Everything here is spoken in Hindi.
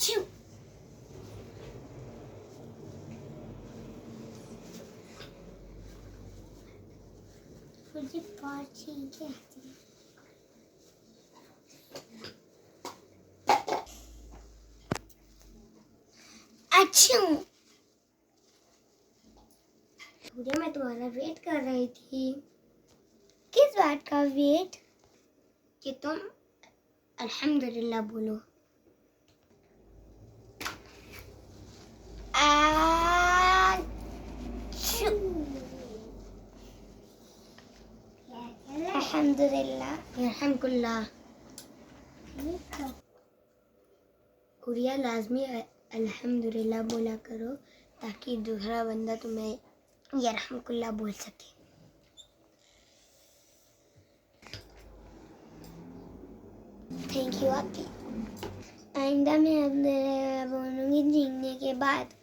अच्छू। मुझे बहुत चीजें आती हैं। अच्छू। मुझे मैं तुम्हारा वेट कर रही थी। किस बात का वेट? कि तुम अल्हम्दुलिल्लाह बोलो। अल्हम्दुलिल्लाह यरहमकुल्लाह। कुरिया लाजमी अल्हम्दुलिल्लाह बोला करो ताकि दूसरा बंदा तुम्हें यरहमकुल्लाह बोल सके। थैंक यू आपकी। आइंदा मैं अल्हम्दुलिल्लाह बोलूँगी जीने के बाद।